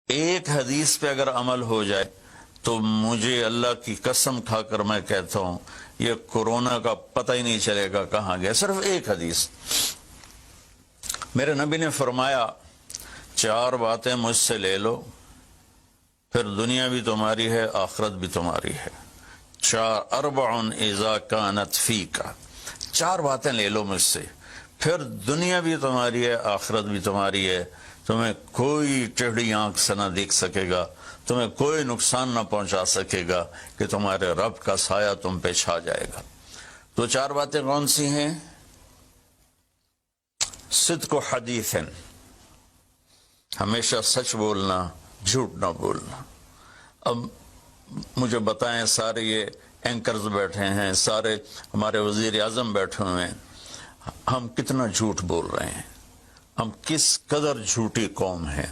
ایک حدیث پہ اگر عمل ہو جائے تو مجھے اللہ کی قسم کھا کر میں کہتا ہوں یہ کورونا کا پتہ ہی نہیں چلے گا کہاں گیا. صرف ایک حدیث. میرے نبی نے فرمایا 4 باتیں مجھ سے لے لو پھر دنیا بھی تمہاری ہے آخرت بھی تمہاری ہے. 4 اذا کانت فیک. 4 باتیں لے لو مجھ سے پھر دنیا بھی تمہاری ہے آخرت بھی تمہاری ہے. تمہیں کوئی ٹیڑھی آنکھ سے نہ دیکھ سکے گا, تمہیں کوئی نقصان نہ پہنچا سکے گا کہ تمہارے رب کا سایہ تم پہ چھا جائے گا. تو 4 باتیں کون سی ہیں؟ صدق و حدیث, ہمیشہ سچ بولنا, جھوٹ نہ بولنا. اب مجھے بتائیں, سارے یہ اینکرز بیٹھے ہیں, سارے ہمارے وزیر اعظم بیٹھے ہوئے ہیں, ہم کتنا جھوٹ بول رہے ہیں, ہم کس قدر جھوٹی قوم ہیں.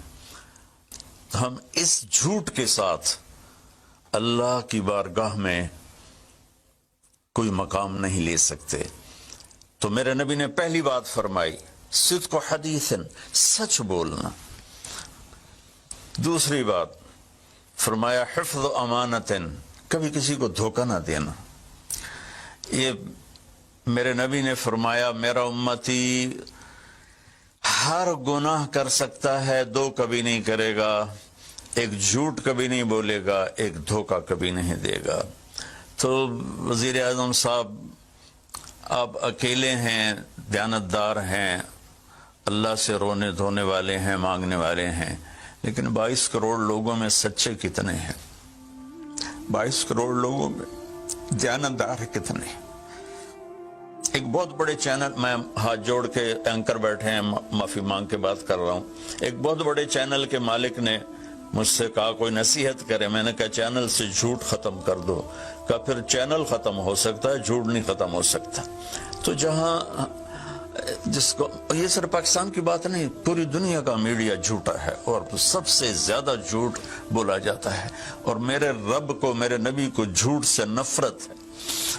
ہم اس جھوٹ کے ساتھ اللہ کی بارگاہ میں کوئی مقام نہیں لے سکتے. تو میرے نبی نے پہلی بات فرمائی صدق و حدیث, سچ بولنا. دوسری بات فرمایا حفظ و امانت, کبھی کسی کو دھوکہ نہ دینا. یہ میرے نبی نے فرمایا میرا امتی ہر گناہ کر سکتا ہے, 2 کبھی نہیں کرے گا, ایک جھوٹ کبھی نہیں بولے گا, ایک دھوکہ کبھی نہیں دے گا. تو وزیر اعظم صاحب آپ اکیلے ہیں, دیانتدار ہیں, اللہ سے رونے دھونے والے ہیں, مانگنے والے ہیں, لیکن 22 کروڑ لوگوں میں سچے کتنے ہیں؟ 22 کروڑ لوگوں میں دیانتدار کتنے ہیں؟ ایک بہت بڑے چینل, میں ہاتھ جوڑ کے اینکر بیٹھے ہیں, معافی مانگ کے بات کر رہا ہوں, ایک بہت بڑے چینل کے مالک نے مجھ سے کہا کوئی نصیحت کرے. میں نے کہا چینل سے جھوٹ ختم کر دو. کہا پھر چینل ختم ہو سکتا ہے, جھوٹ نہیں ختم ہو سکتا. تو جہاں جس کو, یہ صرف پاکستان کی بات نہیں, پوری دنیا کا میڈیا جھوٹا ہے اور سب سے زیادہ جھوٹ بولا جاتا ہے. اور میرے رب کو, میرے نبی کو جھوٹ سے نفرت ہے.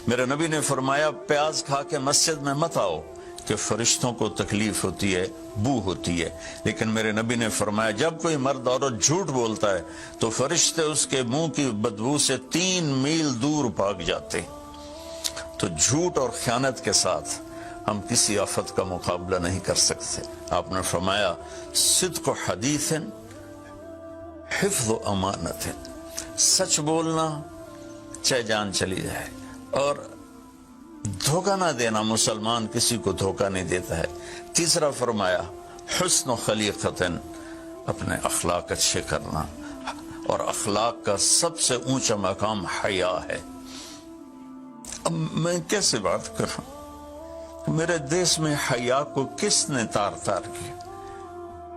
میرے نبی نے فرمایا پیاز کھا کے مسجد میں مت آؤ کہ فرشتوں کو تکلیف ہوتی ہے, بو ہوتی ہے. لیکن میرے نبی نے فرمایا جب کوئی مرد عورت جھوٹ بولتا ہے تو فرشتے اس کے منہ کی بدبو سے 3 میل دور بھاگ جاتے. تو جھوٹ اور خیانت کے ساتھ ہم کسی آفت کا مقابلہ نہیں کر سکتے. آپ نے فرمایا صدق و حدیث, حفظ و امانت, سچ بولنا چاہے جان چلی جائے, اور دھوکہ نہ دینا. مسلمان کسی کو دھوکہ نہیں دیتا ہے. تیسرا فرمایا حسن و خلیقت, اپنے اخلاق اچھے کرنا, اور اخلاق کا سب سے اونچا مقام حیا ہے. اب میں کیسے بات کروں؟ میرے دیش میں حیا کو کس نے تار تار کیا؟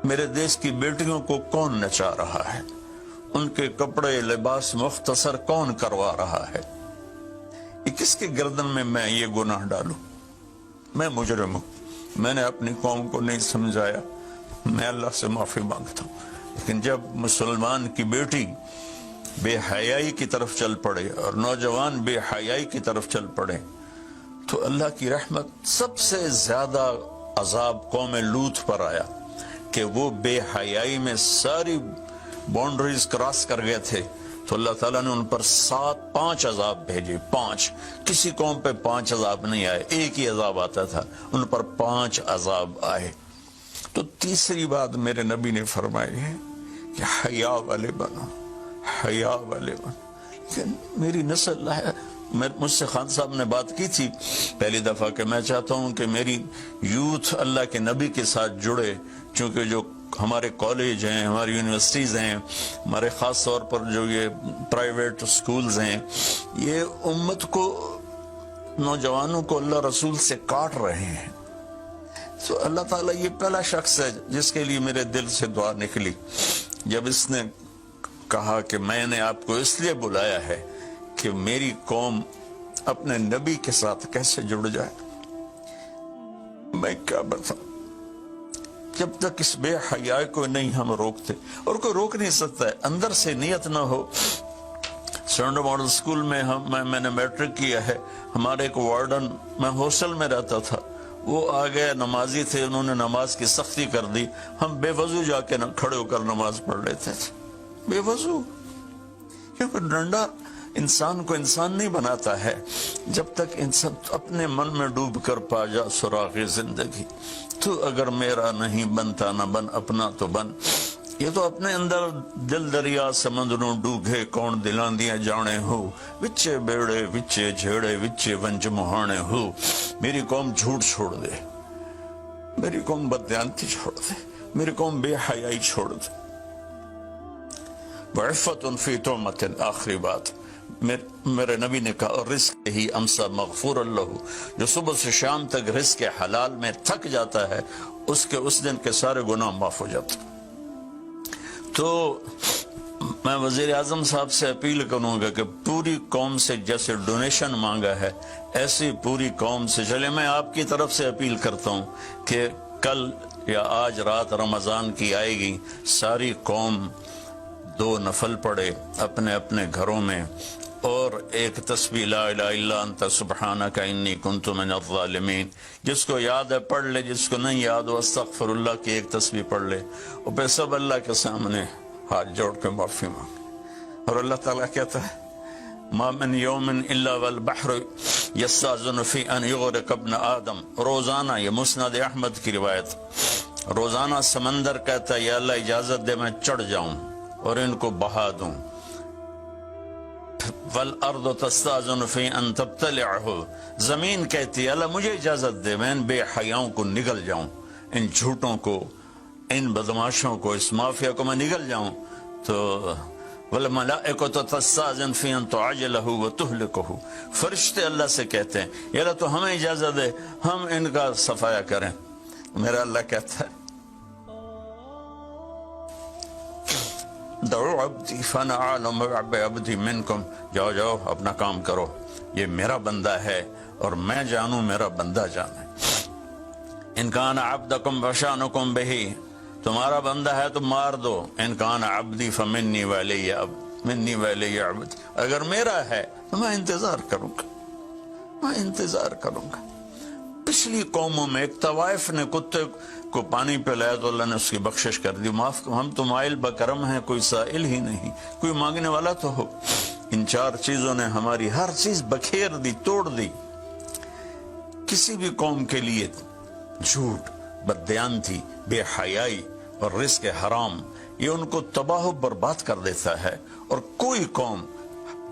میرے دیش کی بیٹیوں کو کون نچا رہا ہے؟ ان کے کپڑے لباس مختصر کون کروا رہا ہے؟ کس کے گردن میں یہ گناہ ڈالوں؟ میں مجرم ہوں, میں نے اپنی قوم کو نہیں سمجھایا, میں اللہ سے معافی مانگتا ہوں. لیکن جب مسلمان کی بیٹی بے حیائی کی طرف چل پڑے اور نوجوان بے حیائی کی طرف چل پڑے تو اللہ کی رحمت. سب سے زیادہ عذاب قوم لوط پر آیا کہ وہ بے حیائی میں ساری باؤنڈریز کراس کر گئے تھے, تو اللہ تعالیٰ نے ان پر 5 عذاب بھیجے. 5, کسی قوم پہ 5 عذاب نہیں آئے, ایک ہی عذاب آتا تھا, ان پر 5 عذاب آئے. تو تیسری بات میرے نبی نے فرمائی ہے کہ حیا والے بنو, حیا والے بنو. میری نسل ہے, مجھ سے خان صاحب نے بات کی تھی پہلی دفعہ کہ میں چاہتا ہوں کہ میری یوتھ اللہ کے نبی کے ساتھ جڑے, چونکہ جو ہمارے کالج ہیں, ہماری یونیورسٹیز ہیں, ہمارے خاص طور پر جو یہ پرائیویٹ سکولز ہیں, یہ امت کو, نوجوانوں کو اللہ رسول سے کاٹ رہے ہیں. تو اللہ تعالیٰ یہ پہلا شخص ہے جس کے لیے میرے دل سے دعا نکلی جب اس نے کہا کہ میں نے آپ کو اس لیے بلایا ہے کہ میری قوم اپنے نبی کے ساتھ کیسے جڑ جائے. میں کیا بتاؤں, جب تک اس بے حیائی کو نہیں ہم روکتے, اور کوئی روک نہیں سکتا ہے, اندر سے نیت نہ ہو. سرنڈو ماڈل سکول میں میں نے میٹرک کیا ہے. ہمارے ایک وارڈن, میں ہاسٹل میں رہتا تھا, وہ آ گئے, نمازی تھے, انہوں نے نماز کی سختی کر دی, ہم بے وضو جا کے کھڑے ہو کر نماز پڑھ لیتے تھے. بے وضو، کیونکہ ڈنڈا انسان کو انسان نہیں بناتا ہے جب تک انسان اپنے من میں ڈوب کر پا جا سراغ زندگی۔ تو اگر میرا نہیں بنتا نہ بن، اپنا تو بن۔ یہ تو اپنے اندر دل دریا سمندروں ڈوبے کون دلان دیا جانے ہو، وچے بیڑے وچے جھیڑے وچے ونج مہانے ہو۔ میری قوم جھوٹ چھوڑ دے، میری قوم بددیانتی چھوڑ دے، میری قوم بے حیائی چھوڑ دے۔ وعفت فی تہمت، آخری بات میرے نبی نے کہا، رزق ہی امسا مغفور اللہ، جو صبح سے شام تک رزق حلال میں تھک جاتا ہے اس کے اس دن کے سارے گناہ معاف ہو جاتے۔ تو میں وزیر اعظم صاحب سے اپیل کروں گا کہ پوری قوم سے جیسے ڈونیشن مانگا ہے ایسی پوری قوم سے چلے۔ میں آپ کی طرف سے اپیل کرتا ہوں کہ کل یا آج رات رمضان کی آئے گی، ساری قوم 2 نفل پڑھے اپنے اپنے گھروں میں، اور ایک تسبیح لا الہ الا انت سبحانک انی کنت من الظالمین، جس کو یاد ہے پڑھ لے، جس کو نہیں یاد ہو استغفر اللہ کی ایک تسبیح پڑھ لے، اور پھر سب اللہ کے سامنے ہاتھ جوڑ کے معافی مانگے۔ اور اللہ تعالیٰ کہتا ہے ما من یوم الا والبحر یستاذن فی ان یغرق ابن آدم، روزانہ، یہ مسند احمد کی روایت، روزانہ سمندر کہتا ہے یا اللہ اجازت دے میں چڑھ جاؤں اور ان کو بہا دوں۔ والارض تستاذن فی ان تبتلعہ، زمین کہتی ہے اللہ مجھے اجازت دے میں ان بے حیاؤں کو نگل جاؤں، ان جھوٹوں کو، ان بدماشوں کو، اس مافیا کو میں نگل جاؤں۔ تو والملائکۃ تستاذن فی ان تعجلہ وتہلکہ، فرشتے اللہ سے کہتے ہیں یا اللہ تو ہمیں اجازت دے ہم ان کا صفایا کریں۔ میرا اللہ کہتا ہے دعو عبدی فانا عالم بعبدی منکم، جاؤ جاؤ اپنا کام کرو، یہ میرا بندہ ہے اور میں جانوں میرا بندہ جانے۔ ان کان عبدکم فشانکم بہی، تمہارا بندہ ہے تو مار دو، ان کان عبدی فمنی ولی منی ولی عبد، اگر میرا ہے تو میں انتظار کروں گا، میں انتظار کروں گا۔ پچھلی قوموں میں ایک طوائف نے کتے کو پانی پلایا تو اللہ نے اس کی بخشش کر دی، معاف، ہم تو مائل بکرم ہیں، کوئی سائل ہی نہیں، کوئی مانگنے والا تو ہو۔ ان 4 چیزوں نے ہماری ہر چیز بکھیر دی، توڑ دی۔ کسی بھی قوم کے لیے جھوٹ، بددیانتی، بے حیائی اور رزق حرام یہ ان کو تباہ و برباد کر دیتا ہے، اور کوئی قوم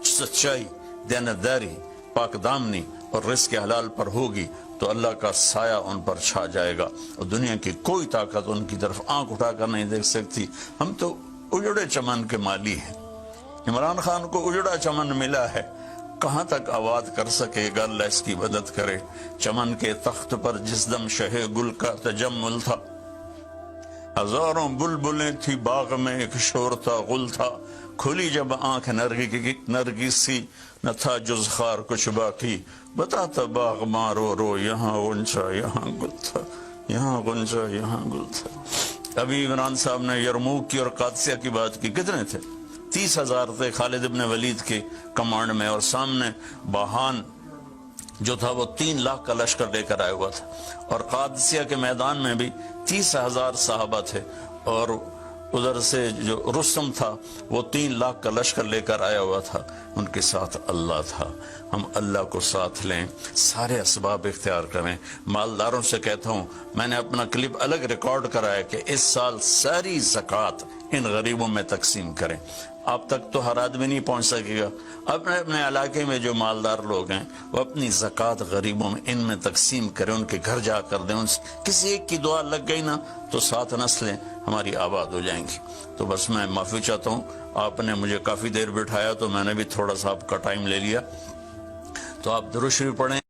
سچائی، دیانتداری، پاک دامنی اور رزق حلال پر ہوگی تو اللہ کا سایہ ان پر چھا جائے گا، اور دنیا کی کوئی طاقت ان کی طرف آنکھ اٹھا کر نہیں دیکھ سکتی۔ ہم تو اجڑے چمن کے مالی ہیں، عمران خان کو اجڑا چمن ملا ہے، کہاں تک آباد کر سکے گا، اللہ اس کی مدد کرے۔ چمن کے تخت پر جس دم شہ گل کا تجمل تھا، ہزاروں بلبلیں تھی باغ میں، ایک شور تھا، غل تھا، کھلی جب آنکھ نرگس سی، نہ تھا جز خار کچھ باقی، بتاتا باغ مارو رو، یہاں غنچہ یہاں گل تھا، یہاں غنچہ یہاں گل تھا۔ ابھی عمران صاحب نے یرموک کی اور قادسیہ کی بات کی، کتنے تھے؟ 30,000 تھے خالد ابن ولید کے کمانڈ میں، اور سامنے باہان جو تھا وہ 3 لاکھ کا لشکر لے کر آیا ہوا تھا، اور قادسیہ کے میدان میں بھی 30,000 صحابہ تھے، اور ادھر سے جو رستم تھا وہ 3 لاکھ کا لشکر لے کر آیا ہوا تھا، ان کے ساتھ اللہ تھا۔ ہم اللہ کو ساتھ لیں، سارے اسباب اختیار کریں۔ مالداروں سے کہتا ہوں، میں نے اپنا کلپ الگ ریکارڈ کرا ہے کہ اس سال ساری زکوٰۃ ان غریبوں میں تقسیم کریں۔ آپ تک تو ہر آدمی نہیں پہنچ سکے گا، اپنے اپنے علاقے میں جو مالدار لوگ ہیں وہ اپنی زکوٰۃ غریبوں میں ان میں تقسیم کریں، ان کے گھر جا کر دیں، کسی ایک کی دعا لگ گئی نا تو 7 نسلیں ہماری آباد ہو جائیں گی۔ تو بس میں معافی چاہتا ہوں، آپ نے مجھے کافی دیر بٹھایا تو میں نے بھی تھوڑا سا آپ کا ٹائم لے لیا، تو آپ درود شریف پڑھیں۔